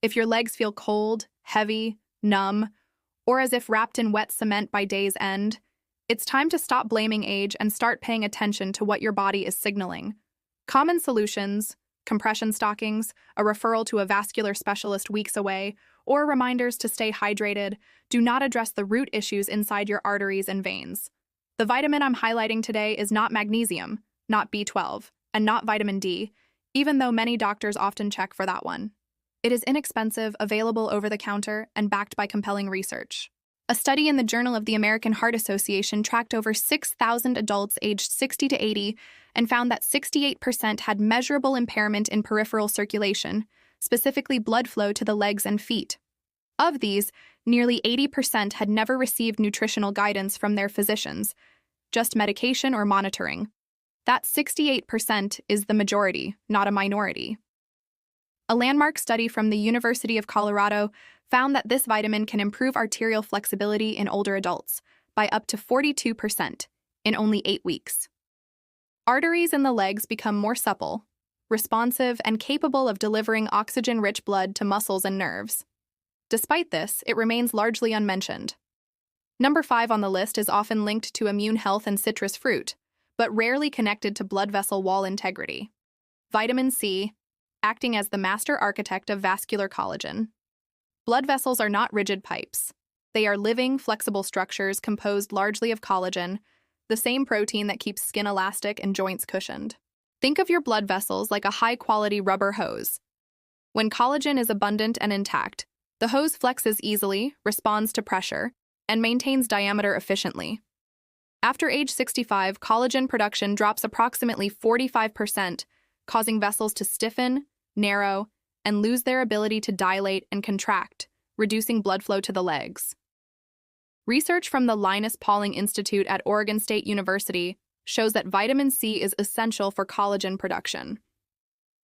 If your legs feel cold, heavy, numb, or as if wrapped in wet cement by day's end, it's time to stop blaming age and start paying attention to what your body is signaling. Common solutions, compression stockings, a referral to a vascular specialist weeks away, or reminders to stay hydrated, do not address the root issues inside your arteries and veins. The vitamin I'm highlighting today is not magnesium, not B12, and not vitamin D, even though many doctors often check for that one. It is inexpensive, available over the counter, and backed by compelling research. A study in the Journal of the American Heart Association tracked over 6,000 adults aged 60 to 80 and found that 68% had measurable impairment in peripheral circulation, specifically blood flow to the legs and feet. Of these, nearly 80% had never received nutritional guidance from their physicians, just medication or monitoring. That 68% is the majority, not a minority. A landmark study from the University of Colorado found that this vitamin can improve arterial flexibility in older adults by up to 42% in only 8 weeks. Arteries in the legs become more supple, responsive, and capable of delivering oxygen-rich blood to muscles and nerves. Despite this, it remains largely unmentioned. Number 5 on the list is often linked to immune health and citrus fruit, but rarely connected to blood vessel wall integrity. Vitamin C, acting as the master architect of vascular collagen. Blood vessels are not rigid pipes. They are living, flexible structures composed largely of collagen, the same protein that keeps skin elastic and joints cushioned. Think of your blood vessels like a high-quality rubber hose. When collagen is abundant and intact, the hose flexes easily, responds to pressure, and maintains diameter efficiently. After age 65, collagen production drops approximately 45%, causing vessels to stiffen, narrow, and lose their ability to dilate and contract, reducing blood flow to the legs. Research from the Linus Pauling Institute at Oregon State University shows that vitamin C is essential for collagen production.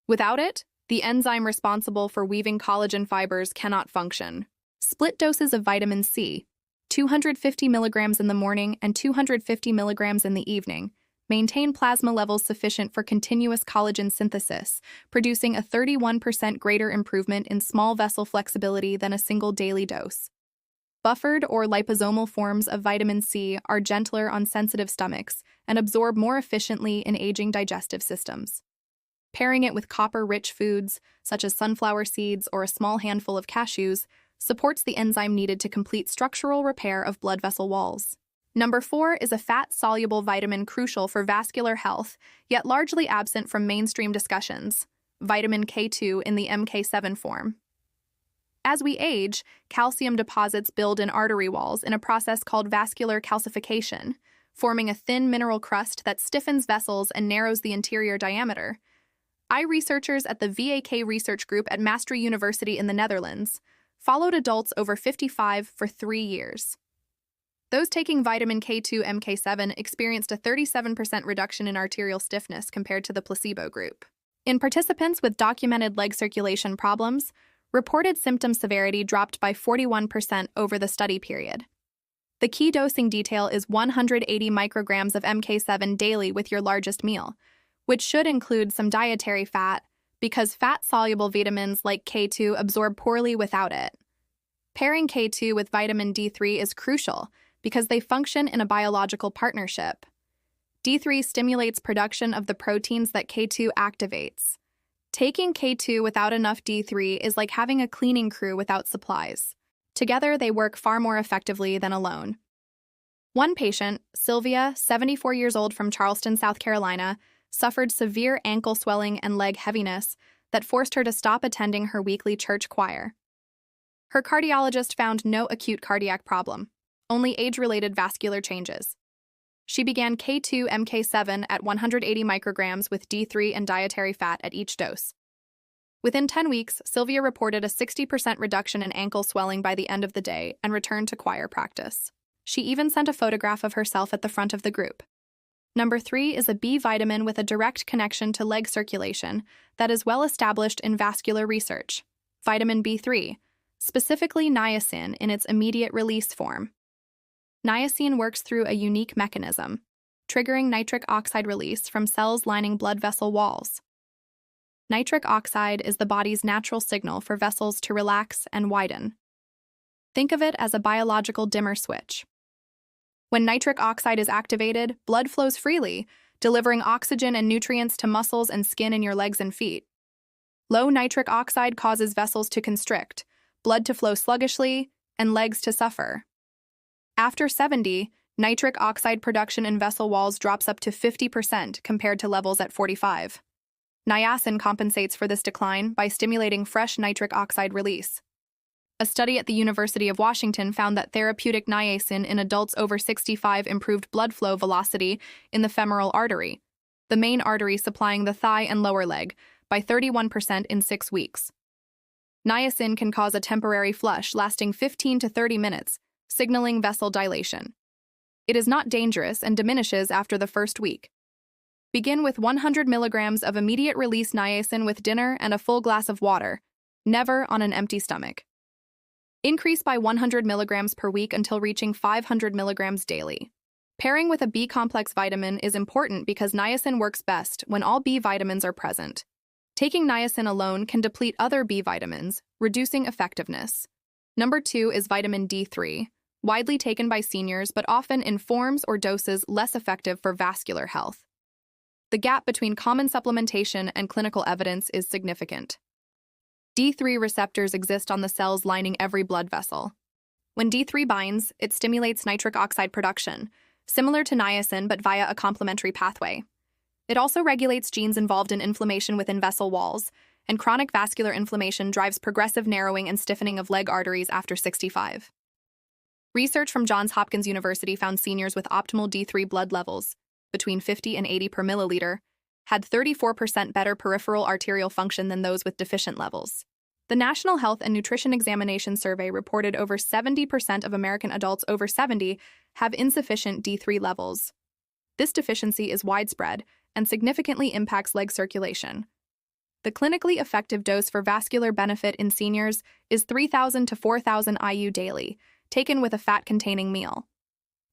Without it, the enzyme responsible for weaving collagen fibers cannot function. Split doses of vitamin C, 250 milligrams in the morning and 250 milligrams in the evening, maintain plasma levels sufficient for continuous collagen synthesis, producing a 31% greater improvement in small vessel flexibility than a single daily dose. Buffered or liposomal forms of vitamin C are gentler on sensitive stomachs and absorb more efficiently in aging digestive systems. Pairing it with copper-rich foods, such as sunflower seeds or a small handful of cashews, supports the enzyme needed to complete structural repair of blood vessel walls. Number 4 is a fat-soluble vitamin crucial for vascular health, yet largely absent from mainstream discussions: vitamin K2 in the MK7 form. As we age, calcium deposits build in artery walls in a process called vascular calcification, forming a thin mineral crust that stiffens vessels and narrows the interior diameter. Researchers at the VAK Research Group at Maastricht University in the Netherlands followed adults over 55 for 3 years. Those taking vitamin K2 MK7 experienced a 37% reduction in arterial stiffness compared to the placebo group. In participants with documented leg circulation problems, reported symptom severity dropped by 41% over the study period. The key dosing detail is 180 micrograms of MK7 daily with your largest meal, which should include some dietary fat because fat-soluble vitamins like K2 absorb poorly without it. Pairing K2 with vitamin D3 is crucial because they function in a biological partnership. D3 stimulates production of the proteins that K2 activates. Taking K2 without enough D3 is like having a cleaning crew without supplies. Together, they work far more effectively than alone. One patient, Sylvia, 74 years old from Charleston, South Carolina, suffered severe ankle swelling and leg heaviness that forced her to stop attending her weekly church choir. Her cardiologist found no acute cardiac problem, only age-related vascular changes. She began K2 MK7 at 180 micrograms with D3 and dietary fat at each dose. Within 10 weeks, Sylvia reported a 60% reduction in ankle swelling by the end of the day and returned to choir practice. She even sent a photograph of herself at the front of the group. Number 3 is a B vitamin with a direct connection to leg circulation that is well established in vascular research: vitamin B3, specifically niacin in its immediate release form. Niacin works through a unique mechanism, triggering nitric oxide release from cells lining blood vessel walls. Nitric oxide is the body's natural signal for vessels to relax and widen. Think of it as a biological dimmer switch. When nitric oxide is activated, blood flows freely, delivering oxygen and nutrients to muscles and skin in your legs and feet. Low nitric oxide causes vessels to constrict, blood to flow sluggishly, and legs to suffer. After 70, nitric oxide production in vessel walls drops up to 50% compared to levels at 45. Niacin compensates for this decline by stimulating fresh nitric oxide release. A study at the University of Washington found that therapeutic niacin in adults over 65 improved blood flow velocity in the femoral artery, the main artery supplying the thigh and lower leg, by 31% in 6 weeks. Niacin can cause a temporary flush lasting 15 to 30 minutes, signaling vessel dilation. It is not dangerous and diminishes after the first week. Begin with 100 milligrams of immediate-release niacin with dinner and a full glass of water, never on an empty stomach. Increase by 100 milligrams per week until reaching 500 milligrams daily. Pairing with a B-complex vitamin is important because niacin works best when all B vitamins are present. Taking niacin alone can deplete other B vitamins, reducing effectiveness. Number 2 is vitamin D3, widely taken by seniors but often in forms or doses less effective for vascular health. The gap between common supplementation and clinical evidence is significant. D3 receptors exist on the cells lining every blood vessel. When D3 binds, it stimulates nitric oxide production, similar to niacin but via a complementary pathway. It also regulates genes involved in inflammation within vessel walls, and chronic vascular inflammation drives progressive narrowing and stiffening of leg arteries after 65. Research from Johns Hopkins University found seniors with optimal D3 blood levels, between 50 and 80 per milliliter, had 34% better peripheral arterial function than those with deficient levels. The National Health and Nutrition Examination Survey reported over 70% of American adults over 70 have insufficient D3 levels. This deficiency is widespread and significantly impacts leg circulation. The clinically effective dose for vascular benefit in seniors is 3,000 to 4,000 IU daily, taken with a fat-containing meal.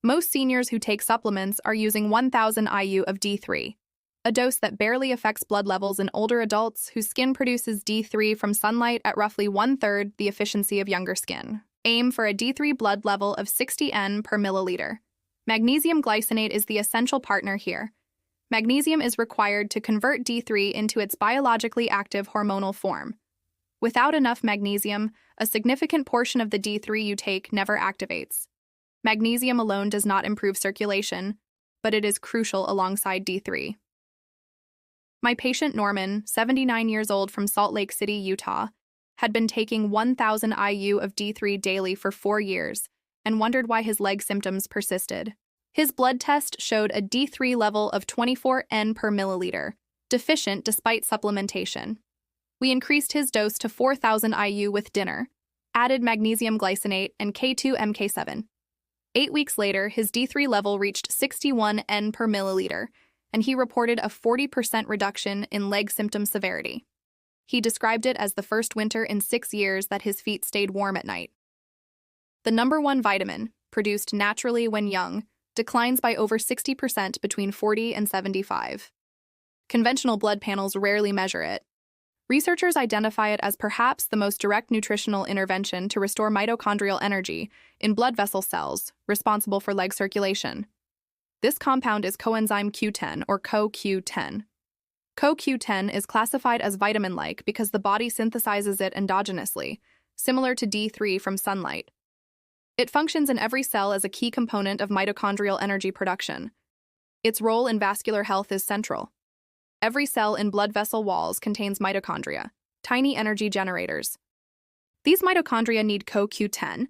Most seniors who take supplements are using 1,000 IU of D3, a dose that barely affects blood levels in older adults whose skin produces D3 from sunlight at roughly 1/3 the efficiency of younger skin. Aim for a D3 blood level of 60 N per milliliter. Magnesium glycinate is the essential partner here. Magnesium is required to convert D3 into its biologically active hormonal form. Without enough magnesium, a significant portion of the D3 you take never activates. Magnesium alone does not improve circulation, but it is crucial alongside D3. My patient Norman, 79 years old from Salt Lake City, Utah, had been taking 1,000 IU of D3 daily for 4 years and wondered why his leg symptoms persisted. His blood test showed a D3 level of 24 N per milliliter, deficient despite supplementation. We increased his dose to 4,000 IU with dinner, added magnesium glycinate and K2-MK7. 8 weeks later, his D3 level reached 61 N per milliliter, and he reported a 40% reduction in leg symptom severity. He described it as the first winter in 6 years that his feet stayed warm at night. The number 1 vitamin, produced naturally when young, declines by over 60% between 40 and 75. Conventional blood panels rarely measure it. Researchers identify it as perhaps the most direct nutritional intervention to restore mitochondrial energy in blood vessel cells responsible for leg circulation. This compound is coenzyme Q10 or CoQ10. CoQ10 is classified as vitamin-like because the body synthesizes it endogenously, similar to D3 from sunlight. It functions in every cell as a key component of mitochondrial energy production. Its role in vascular health is central. Every cell in blood vessel walls contains mitochondria, tiny energy generators. These mitochondria need CoQ10,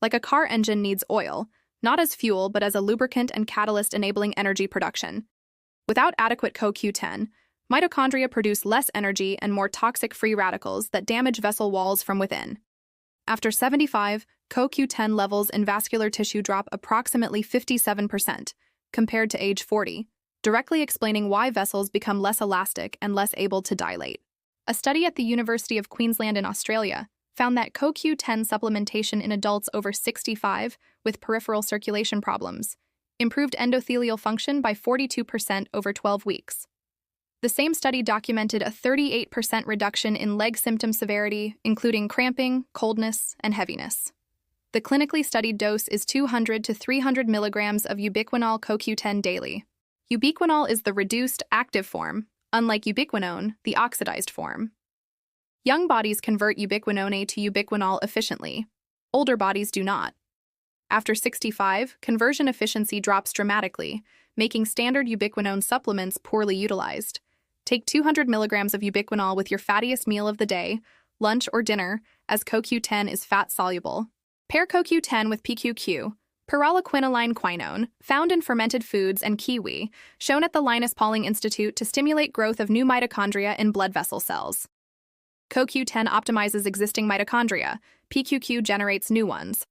like a car engine needs oil, not as fuel but as a lubricant and catalyst enabling energy production. Without adequate CoQ10, mitochondria produce less energy and more toxic free radicals that damage vessel walls from within. After 75, CoQ10 levels in vascular tissue drop approximately 57%, compared to age 40, directly explaining why vessels become less elastic and less able to dilate. A study at the University of Queensland in Australia found that CoQ10 supplementation in adults over 65 with peripheral circulation problems improved endothelial function by 42% over 12 weeks. The same study documented a 38% reduction in leg symptom severity, including cramping, coldness, and heaviness. The clinically studied dose is 200 to 300 milligrams of ubiquinol CoQ10 daily. Ubiquinol is the reduced, active form, unlike ubiquinone, the oxidized form. Young bodies convert ubiquinone A to ubiquinol efficiently. Older bodies do not. After 65, conversion efficiency drops dramatically, making standard ubiquinone supplements poorly utilized. Take 200 milligrams of ubiquinol with your fattiest meal of the day, lunch or dinner, as CoQ10 is fat-soluble. Pair CoQ10 with PQQ, pyrroloquinoline quinone, found in fermented foods, and kiwi, shown at the Linus Pauling Institute to stimulate growth of new mitochondria in blood vessel cells. CoQ10 optimizes existing mitochondria. PQQ generates new ones.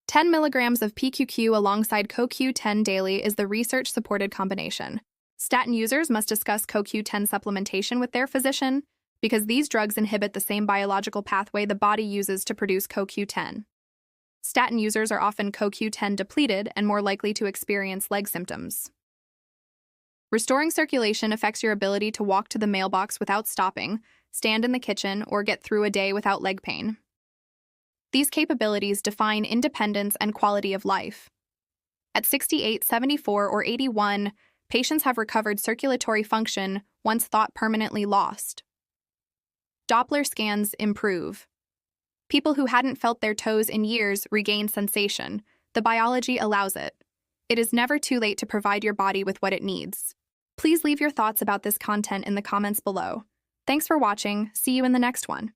10 milligrams of PQQ alongside CoQ10 daily is the research-supported combination. Statin users must discuss CoQ10 supplementation with their physician because these drugs inhibit the same biological pathway the body uses to produce CoQ10. Statin users are often CoQ10 depleted and more likely to experience leg symptoms. Restoring circulation affects your ability to walk to the mailbox without stopping, stand in the kitchen, or get through a day without leg pain. These capabilities define independence and quality of life. At 68, 74, or 81, patients have recovered circulatory function once thought permanently lost. Doppler scans improve. People who hadn't felt their toes in years regain sensation. The biology allows it. It is never too late to provide your body with what it needs. Please leave your thoughts about this content in the comments below. Thanks for watching. See you in the next one.